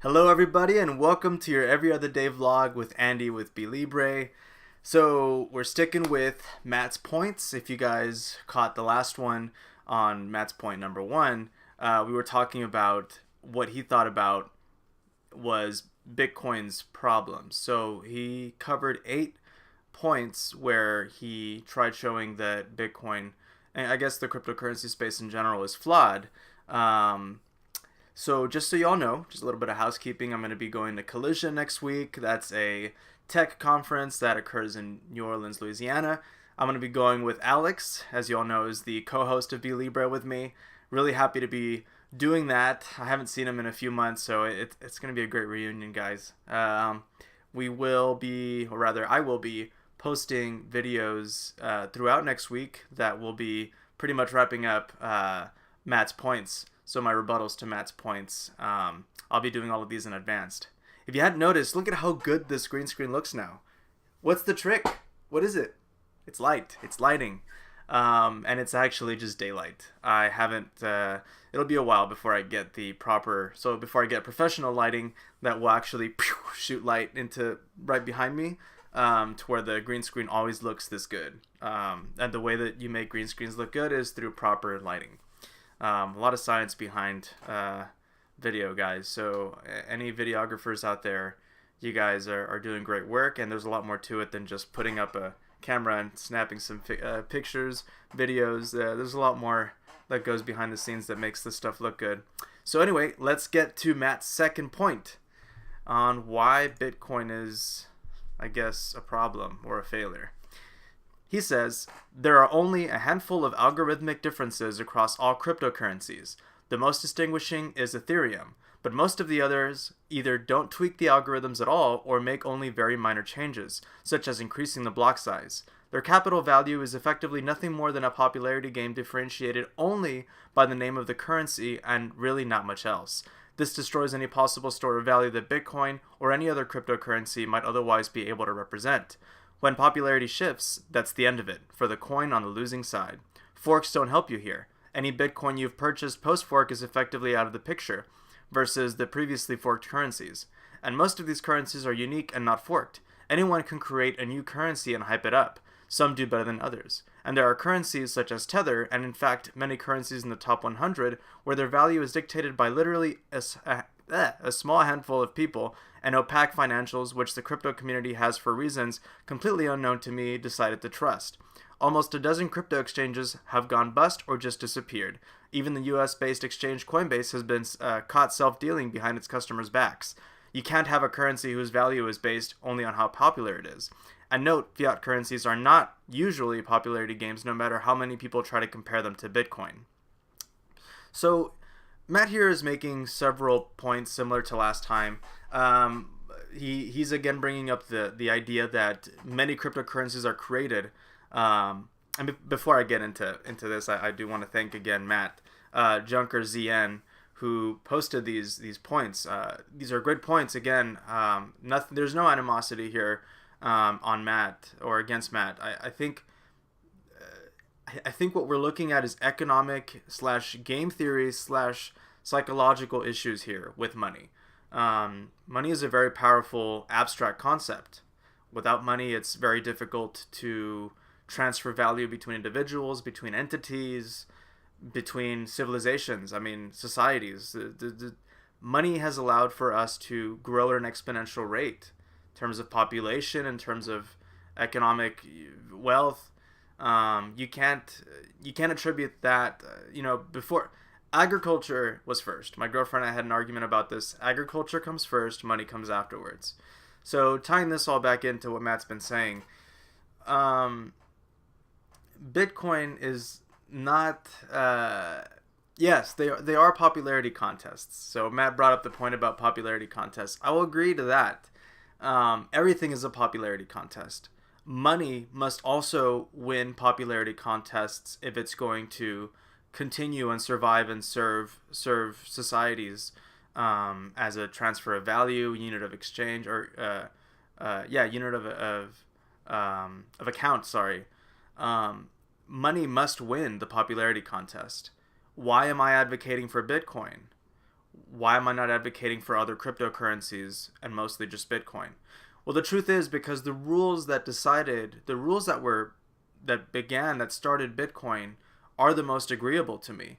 Hello, everybody, and welcome to your Every Other Day vlog with Andy with Be Libre. So, we're sticking with Matt's points. If you guys caught the last one on Matt's point number one, we were talking about what he thought about was Bitcoin's problems. So, he covered 8 points where he tried showing that Bitcoin, and I guess the cryptocurrency space in general, is flawed. So just so y'all know, just a little bit of housekeeping, I'm going to be going to Collision next week. That's a tech conference that occurs in New Orleans, Louisiana. I'm going to be going with Alex, as y'all know, is the co-host of Be Libre with me. Really happy to be doing that. I haven't seen him in a few months, so it's going to be a great reunion, guys. We will be, or rather, I will be posting videos throughout next week that will be pretty much wrapping up Matt's points. So my rebuttals to Matt's points, I'll be doing all of these in advance. If you hadn't noticed, look at how good this green screen looks now. What's the trick? What is it? It's light. It's lighting. And it's actually just daylight. I haven't, it'll be a while before I get before I get professional lighting that will actually shoot light into right behind me, to where the green screen always looks this good. And the way that you make green screens look good is through proper lighting. A lot of science behind video, guys. So any videographers out there, you guys are doing great work, and there's a lot more to it than just putting up a camera and snapping some pictures, videos. There's a lot more that goes behind the scenes that makes this stuff look good. So anyway, let's get to Matt's second point on why Bitcoin is, I guess, a problem or a failure. He says, there are only a handful of algorithmic differences across all cryptocurrencies. The most distinguishing is Ethereum, but most of the others either don't tweak the algorithms at all or make only very minor changes, such as increasing the block size. Their capital value is effectively nothing more than a popularity game differentiated only by the name of the currency and really not much else. This destroys any possible store of value that Bitcoin or any other cryptocurrency might otherwise be able to represent. When popularity shifts, that's the end of it, for the coin on the losing side. Forks don't help you here. Any Bitcoin you've purchased post-fork is effectively out of the picture, versus the previously forked currencies. And most of these currencies are unique and not forked. Anyone can create a new currency and hype it up. Some do better than others. And there are currencies such as Tether, and in fact many currencies in the top 100, where their value is dictated by literally a small handful of people, and opaque financials which the crypto community has, for reasons completely unknown to me, decided to trust. Almost a dozen crypto exchanges have gone bust or just disappeared. Even the US-based exchange Coinbase has been caught self-dealing behind its customers' backs. You can't have a currency whose value is based only on how popular it is. And note, fiat currencies are not usually popularity games, no matter how many people try to compare them to Bitcoin. So Matt here is making several points similar to last time. He's again bringing up the idea that many cryptocurrencies are created. And before I get into this, I do want to thank again Matt Junker ZN, who posted these points. These are great points. Again, there's no animosity here on Matt or against Matt. I think what we're looking at is economic / game theory / psychological issues here with money. Money is a very powerful abstract concept. Without money, it's very difficult to transfer value between individuals, between entities, between civilizations, societies. The money has allowed for us to grow at an exponential rate in terms of population, in terms of economic wealth. You can't attribute that, before. Agriculture was first. My girlfriend and I had an argument about this. Agriculture comes first, money comes afterwards. So tying this all back into what Matt's been saying, Bitcoin is not, yes, they are popularity contests. So Matt brought up the point about popularity contests. I will agree to that. Everything is a popularity contest. Money must also win popularity contests if it's going to continue and survive and serve societies as a transfer of value, unit of exchange, or unit of account. Sorry, money must win the popularity contest. Why am I advocating for Bitcoin? Why am I not advocating for other cryptocurrencies and mostly just Bitcoin? Well, the truth is because the rules that that started Bitcoin are the most agreeable to me,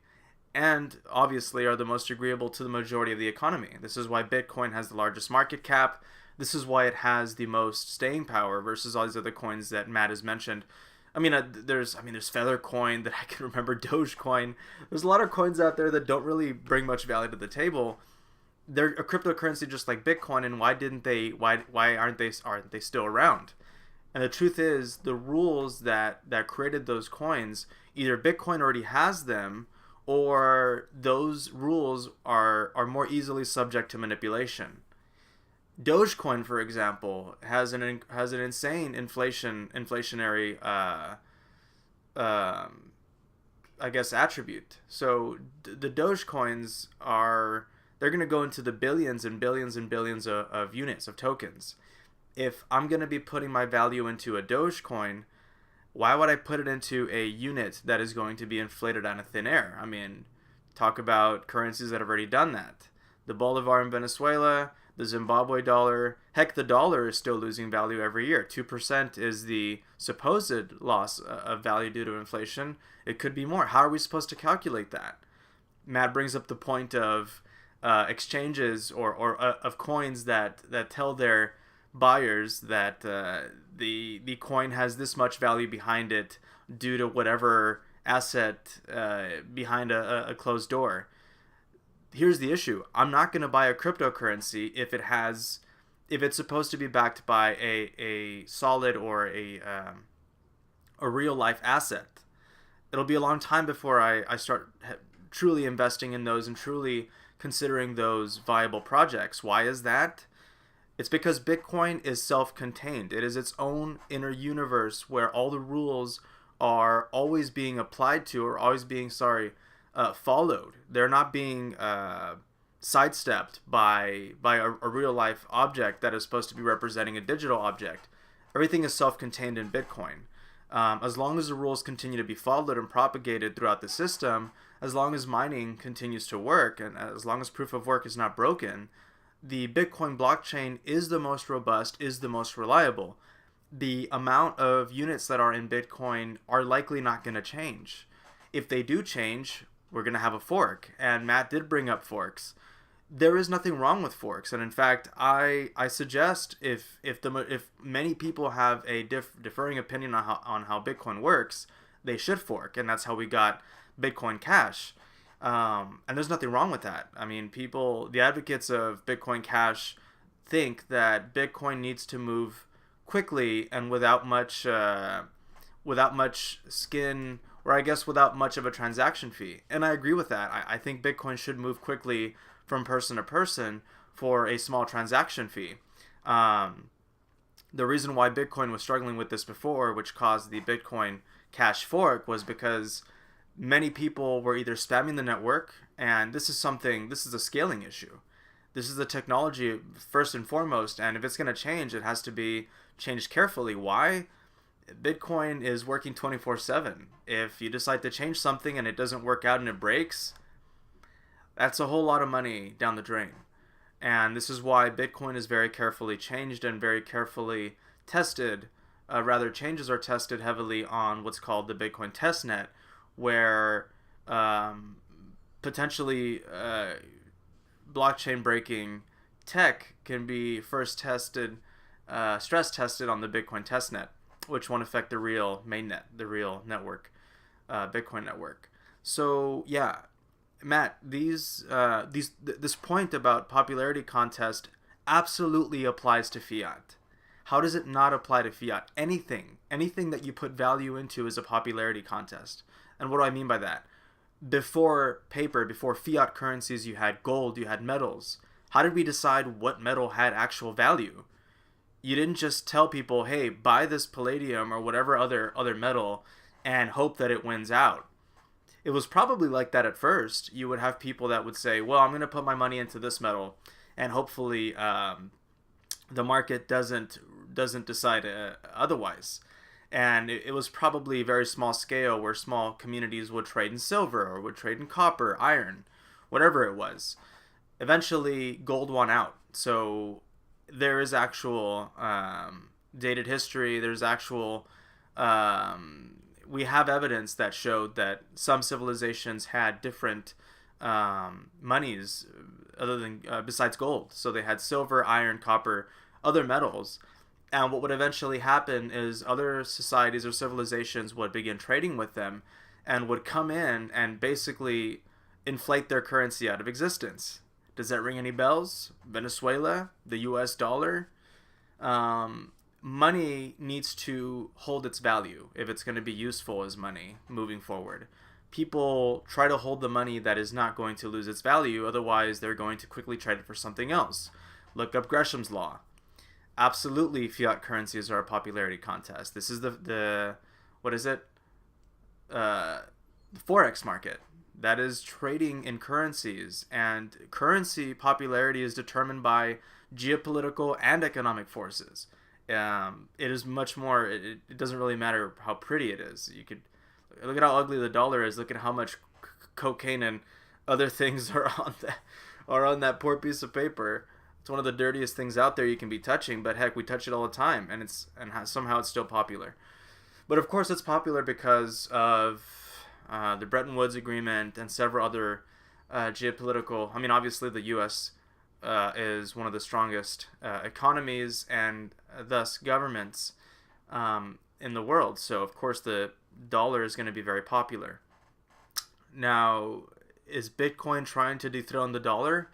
and obviously are the most agreeable to the majority of the economy. This is why Bitcoin has the largest market cap. This is why it has the most staying power versus all these other coins that Matt has mentioned. There's Feathercoin that I can remember, Dogecoin. There's a lot of coins out there that don't really bring much value to the table. They're a cryptocurrency just like Bitcoin, and why aren't they still around? And the truth is, the rules that created those coins, either Bitcoin already has them, or those rules are more easily subject to manipulation. Dogecoin, for example, has an insane inflationary I guess attribute. So the Dogecoins they're going to go into the billions and billions and billions of units of tokens. If I'm going to be putting my value into a Dogecoin, why would I put it into a unit that is going to be inflated out of thin air? I mean, talk about currencies that have already done that. The Bolivar in Venezuela, the Zimbabwe dollar, heck, the dollar is still losing value every year. 2% is the supposed loss of value due to inflation. It could be more. How are we supposed to calculate that? Matt brings up the point of exchanges or of coins that tell their buyers that the coin has this much value behind it due to whatever asset behind a closed door. Here's the issue. I'm not going to buy a cryptocurrency if it's supposed to be backed by a solid or a real life asset. It'll be a long time before I start truly investing in those and truly considering those viable projects. Why is that? It's because Bitcoin is self-contained. It is its own inner universe where all the rules are always being applied to, or always being, followed. They're not being sidestepped by a real life object that is supposed to be representing a digital object. Everything is self-contained in Bitcoin. As long as the rules continue to be followed and propagated throughout the system, as long as mining continues to work, and as long as proof of work is not broken, the Bitcoin blockchain is the most robust, is the most reliable. The amount of units that are in Bitcoin are likely not going to change. If they do change, we're going to have a fork. And Matt did bring up forks. There is nothing wrong with forks. And in fact, I suggest if many people have a differing opinion on how Bitcoin works, they should fork. And that's how we got Bitcoin Cash. And there's nothing wrong with that. I mean, the advocates of Bitcoin Cash think that Bitcoin needs to move quickly and without much skin, or I guess without much of a transaction fee. And I agree with that. I think Bitcoin should move quickly from person to person for a small transaction fee. The reason why Bitcoin was struggling with this before, which caused the Bitcoin Cash fork, was because many people were either spamming the network, and this is a scaling issue. This is the technology first and foremost, and if it's going to change, it has to be changed carefully. Why? Bitcoin is working 24/7. If you decide to change something and it doesn't work out and it breaks, that's a whole lot of money down the drain. And this is why Bitcoin is very carefully changed and very carefully tested. Changes are tested heavily on what's called the Bitcoin testnet, where potentially blockchain breaking tech can be first tested, stress tested on the Bitcoin testnet, which won't affect the real mainnet, the real network, Bitcoin network. So yeah, Matt, this point about popularity contest absolutely applies to fiat. How does it not apply to fiat? Anything that you put value into is a popularity contest. And what do I mean by that? Before fiat currencies, you had gold, you had metals. How did we decide what metal had actual value? You didn't just tell people, hey, buy this palladium or whatever other metal and hope that it wins out. It was probably like that at first. You would have people that would say, well, I'm going to put my money into this metal, and hopefully the market doesn't decide otherwise. And it was probably very small scale, where small communities would trade in silver or would trade in copper, iron, whatever it was. eventually gold won out. So there is actual dated history. There's actual we have evidence that showed that some civilizations had different monies other than besides gold. So they had silver, iron, copper, other metals. And what would eventually happen is other societies or civilizations would begin trading with them and would come in and basically inflate their currency out of existence. Does that ring any bells? Venezuela, the US dollar. Money needs to hold its value if it's going to be useful as money moving forward. People try to hold the money that is not going to lose its value, otherwise, they're going to quickly trade it for something else. Look up Gresham's Law. Absolutely, fiat currencies are a popularity contest. This is the what is it? The forex market. That is trading in currencies, and currency popularity is determined by geopolitical and economic forces. It is much more. It doesn't really matter how pretty it is. You could look at how ugly the dollar is. Look at how much cocaine and other things are on that poor piece of paper. It's one of the dirtiest things out there you can be touching, but heck, we touch it all the time, and somehow it's still popular. But of course, it's popular because of the Bretton Woods Agreement and several other geopolitical. I mean, obviously, the U.S. Is one of the strongest economies and thus governments in the world. So, of course, the dollar is going to be very popular. Now, is Bitcoin trying to dethrone the dollar?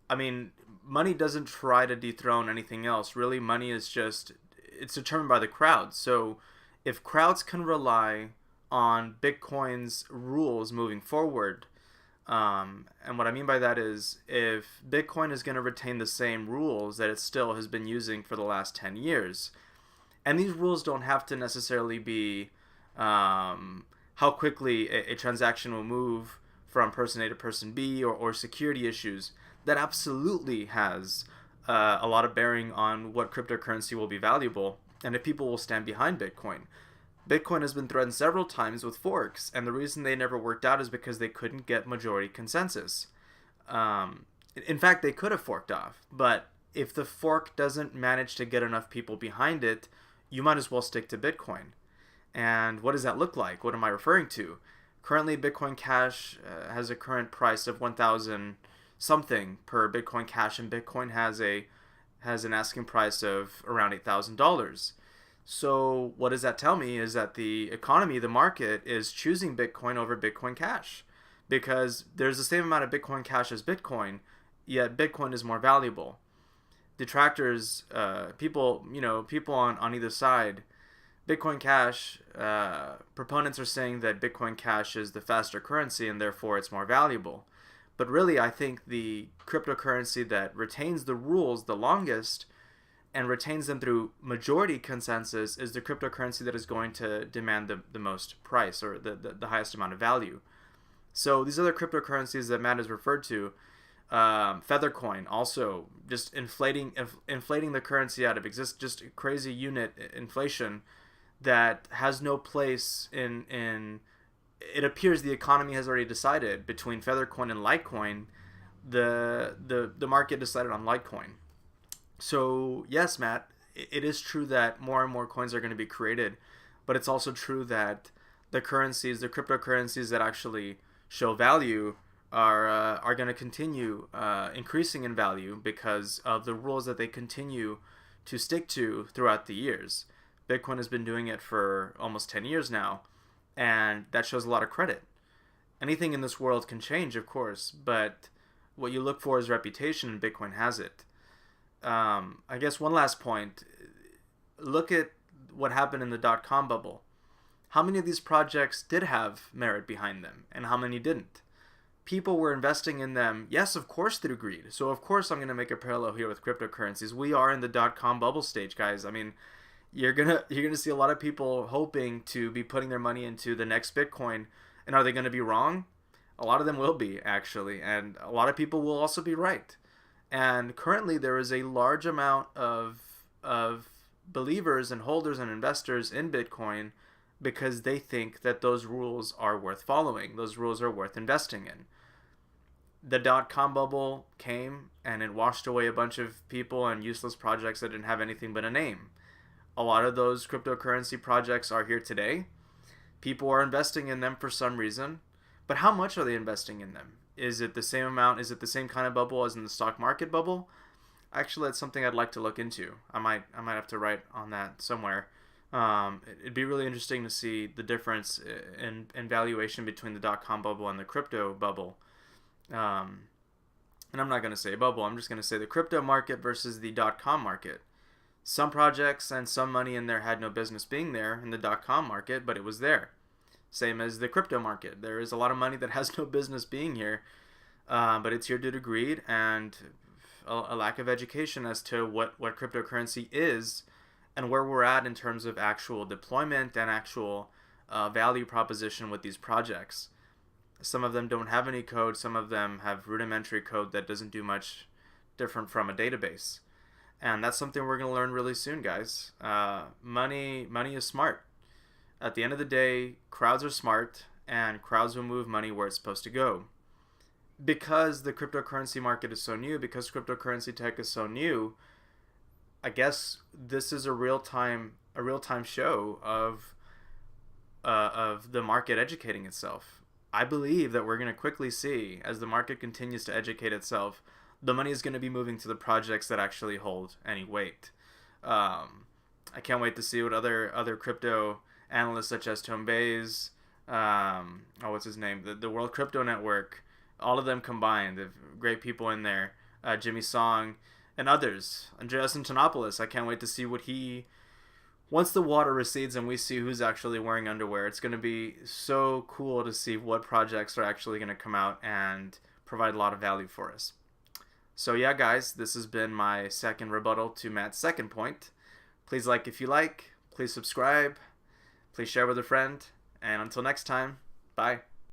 I mean, money doesn't try to dethrone anything else. Really, money is it's determined by the crowd. So, if crowds can rely on Bitcoin's rules moving forward, and what I mean by that is if Bitcoin is going to retain the same rules that it still has been using for the last 10 years, and these rules don't have to necessarily be how quickly a transaction will move from person A to person B or security issues, that absolutely has a lot of bearing on what cryptocurrency will be valuable and if people will stand behind Bitcoin. Bitcoin has been threatened several times with forks, and the reason they never worked out is because they couldn't get majority consensus. In fact, they could have forked off, but if the fork doesn't manage to get enough people behind it, you might as well stick to Bitcoin. And what does that look like? What am I referring to? Currently, Bitcoin Cash has a current price of 1,000 something per Bitcoin Cash, and Bitcoin has an asking price of around $8,000. So what does that tell me is that the economy, the market, is choosing Bitcoin over Bitcoin Cash because there's the same amount of Bitcoin Cash as Bitcoin, yet Bitcoin is more valuable. Detractors, people on either side, Bitcoin Cash, proponents are saying that Bitcoin Cash is the faster currency and therefore it's more valuable. But really, I think the cryptocurrency that retains the rules the longest and retains them through majority consensus is the cryptocurrency that is going to demand the most price or the highest amount of value. So these other cryptocurrencies that Matt has referred to, Feathercoin, also just inflating the currency out of existence, just crazy unit inflation that has no place in. It appears the economy has already decided between Feathercoin and Litecoin. The market decided on Litecoin. So yes, Matt, it is true that more and more coins are going to be created, but it's also true that the cryptocurrencies that actually show value are going to continue increasing in value because of the rules that they continue to stick to throughout the years. Bitcoin has been doing it for almost 10 years now, and that shows a lot of credit. Anything in this world can change, of course, but what you look for is reputation, and Bitcoin has it. I guess one last point. Look at what happened in the dot-com bubble. How many of these projects did have merit behind them, and how many didn't? People were investing in them, yes, of course, through greed. So, of course, I'm going to make a parallel here with cryptocurrencies. We are in the dot-com bubble stage, guys. I mean, you're gonna see a lot of people hoping to be putting their money into the next Bitcoin, and are they going to be wrong? A lot of them will be, actually, and a lot of people will also be right. And currently, there is a large amount of believers and holders and investors in Bitcoin because they think that those rules are worth following. Those rules are worth investing in. The dot-com bubble came and it washed away a bunch of people and useless projects that didn't have anything but a name. A lot of those cryptocurrency projects are here today. People are investing in them for some reason, but how much are they investing in them? Is it the same amount? Is it the same kind of bubble as in the stock market bubble? Actually, that's something I'd like to look into. I might have to write on that somewhere. It'd be really interesting to see the difference in valuation between the dot-com bubble and the crypto bubble. And I'm not going to say bubble. I'm just going to say the crypto market versus the dot-com market. Some projects and some money in there had no business being there in the dot-com market, but it was there. Same as the crypto market. There is a lot of money that has no business being here, but it's here due to greed and a lack of education as to what cryptocurrency is and where we're at in terms of actual deployment and actual value proposition with these projects. Some of them don't have any code. Some of them have rudimentary code that doesn't do much different from a database. And that's something we're going to learn really soon, guys. Money is smart. At the end of the day, crowds are smart, and crowds will move money where it's supposed to go. Because the cryptocurrency market is so new, because cryptocurrency tech is so new, I guess this is a real-time show of the market educating itself. I believe that we're going to quickly see, as the market continues to educate itself, the money is going to be moving to the projects that actually hold any weight. I can't wait to see what other crypto analysts such as Tom Bayes, what's his name, the World Crypto Network, all of them combined. They've great people in there, Jimmy Song, and others. Andreas Antonopoulos, I can't wait to see what once the water recedes and we see who's actually wearing underwear, it's going to be so cool to see what projects are actually going to come out and provide a lot of value for us. So yeah, guys, this has been my second rebuttal to Matt's second point. Please like if you like, please subscribe, please share with a friend, and until next time, bye.